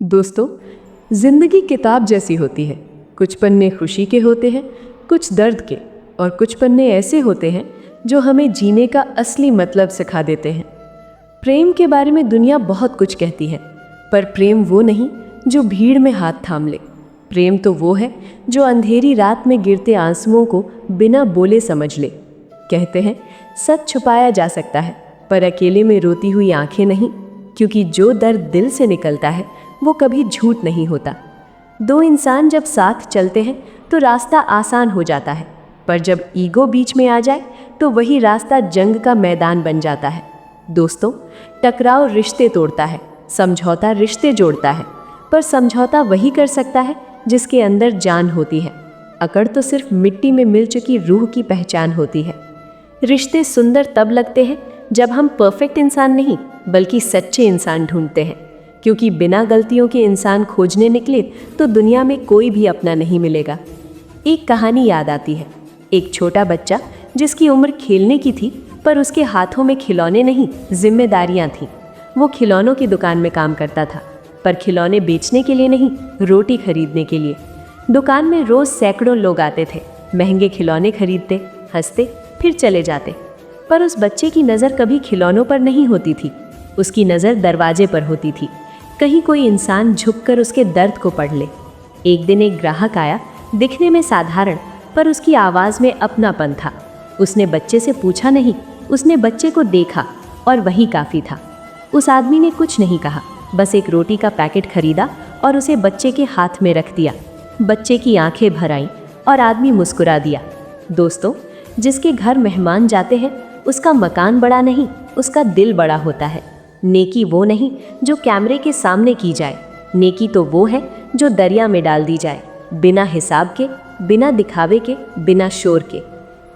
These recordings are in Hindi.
दोस्तों, जिंदगी किताब जैसी होती है। कुछ पन्ने खुशी के होते हैं, कुछ दर्द के, और कुछ पन्ने ऐसे होते हैं जो हमें जीने का असली मतलब सिखा देते हैं। प्रेम के बारे में दुनिया बहुत कुछ कहती है, पर प्रेम वो नहीं जो भीड़ में हाथ थाम ले। प्रेम तो वो है जो अंधेरी रात में गिरते आंसुओं को बिना बोले समझ ले। कहते हैं सच छुपाया जा सकता है, पर अकेले में रोती हुई आंखें नहीं, क्योंकि जो दर्द दिल से निकलता है वो कभी झूठ नहीं होता। दो इंसान जब साथ चलते हैं तो रास्ता आसान हो जाता है, पर जब ईगो बीच में आ जाए तो वही रास्ता जंग का मैदान बन जाता है। दोस्तों, टकराव रिश्ते तोड़ता है, समझौता रिश्ते जोड़ता है, पर समझौता वही कर सकता है जिसके अंदर जान होती है। अकड़ तो सिर्फ मिट्टी में मिल चुकी रूह की पहचान होती है। रिश्ते सुंदर तब लगते हैं जब हम परफेक्ट इंसान नहीं बल्कि सच्चे इंसान ढूंढते हैं, क्योंकि बिना गलतियों के इंसान खोजने निकले तो दुनिया में कोई भी अपना नहीं मिलेगा। एक कहानी याद आती है। एक छोटा बच्चा जिसकी उम्र खेलने की थी, पर उसके हाथों में खिलौने नहीं, जिम्मेदारियां थीं। वो खिलौनों की दुकान में काम करता था, पर खिलौने बेचने के लिए नहीं, रोटी खरीदने के लिए। दुकान में रोज सैकड़ों लोग आते थे, महंगे खिलौने खरीदते, हंसते, फिर चले जाते। पर उस बच्चे की नज़र कभी खिलौनों पर नहीं होती थी, उसकी नज़र दरवाजे पर होती थी। कहीं कोई इंसान झुककर उसके दर्द को पढ़ ले। एक दिन एक ग्राहक आया, दिखने में साधारण, पर उसकी आवाज़ में अपनापन था। उसने बच्चे से पूछा नहीं, उसने बच्चे को देखा, और वही काफ़ी था। उस आदमी ने कुछ नहीं कहा, बस एक रोटी का पैकेट खरीदा और उसे बच्चे के हाथ में रख दिया। बच्चे की आंखें भर आईं और आदमी मुस्कुरा दिया। दोस्तों, जिसके घर मेहमान जाते हैं उसका मकान बड़ा नहीं, उसका दिल बड़ा होता है। नेकी वो नहीं जो कैमरे के सामने की जाए, नेकी तो वो है जो दरिया में डाल दी जाए, बिना हिसाब के, बिना दिखावे के, बिना शोर के।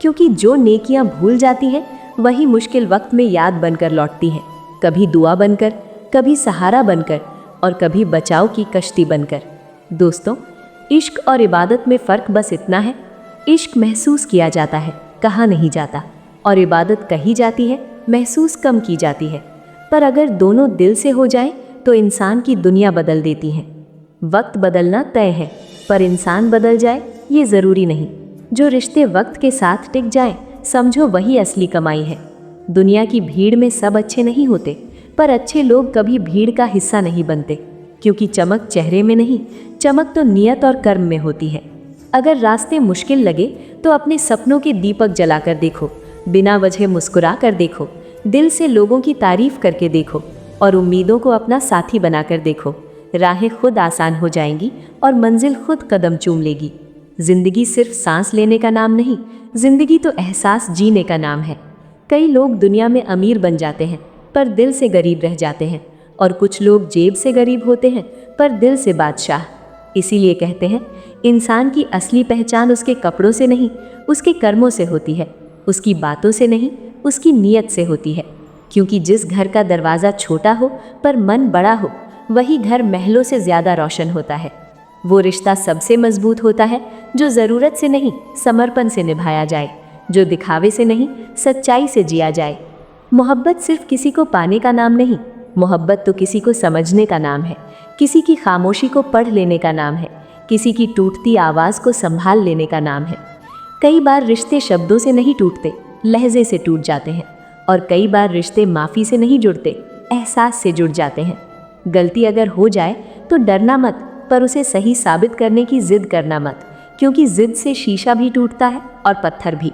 क्योंकि जो नेकियां भूल जाती हैं वही मुश्किल वक्त में याद बनकर लौटती हैं, कभी दुआ बनकर, कभी सहारा बनकर, और कभी बचाव की कश्ती बनकर। दोस्तों, इश्क और इबादत में फ़र्क बस इतना है, इश्क महसूस किया जाता है, कहा नहीं जाता, और इबादत कही जाती है, महसूस कम की जाती है। पर अगर दोनों दिल से हो जाए तो इंसान की दुनिया बदल देती हैं। वक्त बदलना तय है, पर इंसान बदल जाए ये ज़रूरी नहीं। जो रिश्ते वक्त के साथ टिक जाएं, समझो वही असली कमाई है। दुनिया की भीड़ में सब अच्छे नहीं होते, पर अच्छे लोग कभी भीड़ का हिस्सा नहीं बनते, क्योंकि चमक चेहरे में नहीं, चमक तो नियत और कर्म में होती है। अगर रास्ते मुश्किल लगे तो अपने सपनों के दीपक जलाकर देखो, बिना वजह मुस्कुरा कर देखो, दिल से लोगों की तारीफ करके देखो, और उम्मीदों को अपना साथी बनाकर देखो। राहें खुद आसान हो जाएंगी और मंजिल खुद कदम चूम लेगी। जिंदगी सिर्फ सांस लेने का नाम नहीं, जिंदगी तो एहसास जीने का नाम है। कई लोग दुनिया में अमीर बन जाते हैं पर दिल से गरीब रह जाते हैं, और कुछ लोग जेब से गरीब होते हैं पर दिल से बादशाह। इसीलिए कहते हैं इंसान की असली पहचान उसके कपड़ों से नहीं, उसके कर्मों से होती है, उसकी बातों से नहीं, उसकी नीयत से होती है। क्योंकि जिस घर का दरवाज़ा छोटा हो पर मन बड़ा हो, वही घर महलों से ज़्यादा रोशन होता है। वो रिश्ता सबसे मजबूत होता है जो ज़रूरत से नहीं, समर्पण से निभाया जाए, जो दिखावे से नहीं, सच्चाई से जिया जाए। मोहब्बत सिर्फ किसी को पाने का नाम नहीं, मोहब्बत तो किसी को समझने का नाम है, किसी की खामोशी को पढ़ लेने का नाम है, किसी की टूटती आवाज़ को संभाल लेने का नाम है। कई बार रिश्ते शब्दों से नहीं टूटते, लहजे से टूट जाते हैं, और कई बार रिश्ते माफ़ी से नहीं जुड़ते, एहसास से जुड़ जाते हैं। गलती अगर हो जाए तो डरना मत, पर उसे सही साबित करने की जिद करना मत, क्योंकि जिद से शीशा भी टूटता है और पत्थर भी।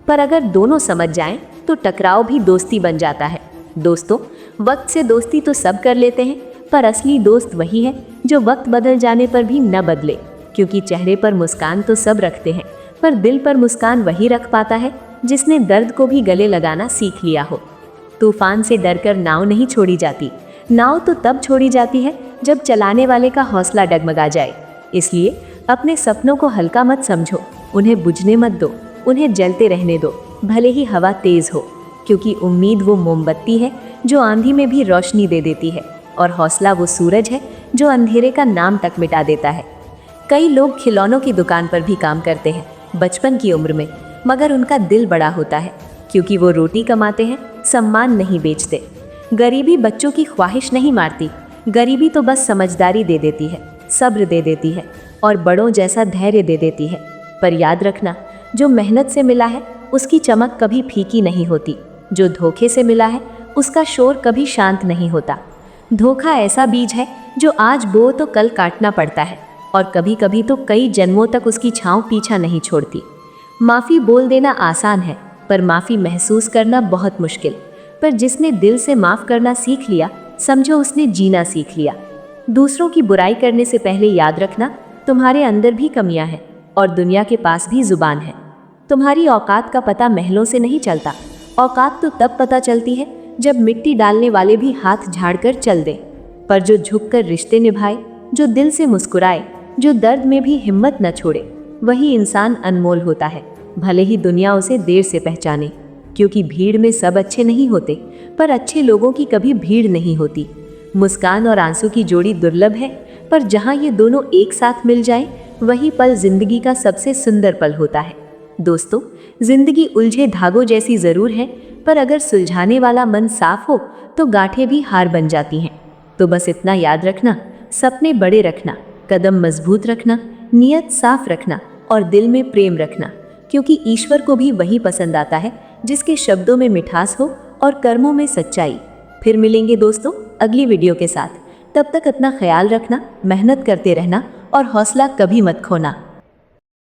पर अगर दोनों समझ जाएं तो टकराव भी दोस्ती बन जाता है। दोस्तों, वक्त से दोस्ती तो सब कर लेते हैं, पर असली दोस्त वही है जो वक्त बदल जाने पर भी न बदले। क्योंकि चेहरे पर मुस्कान तो सब रखते हैं, पर दिल पर मुस्कान वही रख पाता है जिसने दर्द को भी गले लगाना सीख लिया हो। तूफान से डरकर नाव नहीं छोड़ी जाती, नाव तो तब छोड़ी जाती है जब चलाने वाले का हौसला डगमगा जाए। इसलिए अपने सपनों को हल्का मत समझो, उन्हें बुझने मत दो, उन्हें जलते रहने दो, भले ही हवा तेज हो। क्योंकि उम्मीद वो मोमबत्ती है जो आंधी में भी रोशनी दे देती है, और हौसला वो सूरज है जो अंधेरे का नाम तक मिटा देता है। कई लोग खिलौनों की दुकान पर भी काम करते हैं बचपन की उम्र में, मगर उनका दिल बड़ा होता है, क्योंकि वो रोटी कमाते हैं, सम्मान नहीं बेचते। गरीबी बच्चों की ख्वाहिश नहीं मारती, गरीबी तो बस समझदारी दे देती है, सब्र दे देती है और बड़ों जैसा धैर्य दे देती है। पर याद रखना, जो मेहनत से मिला है उसकी चमक कभी फीकी नहीं होती, जो धोखे से मिला है उसका शोर कभी शांत नहीं होता। धोखा ऐसा बीज है जो आज बो तो कल काटना पड़ता है, और कभी कभी तो कई जन्मों तक उसकी छांव पीछा नहीं छोड़ती। माफ़ी बोल देना आसान है, पर माफ़ी महसूस करना बहुत मुश्किल। पर जिसने दिल से माफ़ करना सीख लिया, समझो उसने जीना सीख लिया। दूसरों की बुराई करने से पहले याद रखना, तुम्हारे अंदर भी कमियां हैं और दुनिया के पास भी जुबान है। तुम्हारी औकात का पता महलों से नहीं चलता, औकात तो तब पता चलती है जब मिट्टी डालने वाले भी हाथ झाड़कर चल दें। पर जो झुककर रिश्ते निभाए, जो दिल से मुस्कुराए, जो दर्द में भी हिम्मत न छोड़े, वही इंसान अनमोल होता है, भले ही दुनिया उसे देर से पहचाने। क्योंकि भीड़ में सब अच्छे नहीं होते, पर अच्छे लोगों की कभी भीड़ नहीं होती। मुस्कान और आंसू की जोड़ी दुर्लभ है, पर जहाँ ये दोनों एक साथ मिल जाएं, वही पल जिंदगी का सबसे सुंदर पल होता है। दोस्तों, जिंदगी उलझे धागों जैसी जरूर है, पर अगर सुलझाने वाला मन साफ हो तो गांठें भी हार बन जाती हैं। तो बस इतना याद रखना, सपने बड़े रखना, कदम मजबूत रखना, नियत साफ रखना और दिल में प्रेम रखना, क्योंकि ईश्वर को भी वही पसंद आता है जिसके शब्दों में मिठास हो और कर्मों में सच्चाई। फिर मिलेंगे दोस्तों अगली वीडियो के साथ। तब तक अपना ख्याल रखना, मेहनत करते रहना और हौसला कभी मत खोना।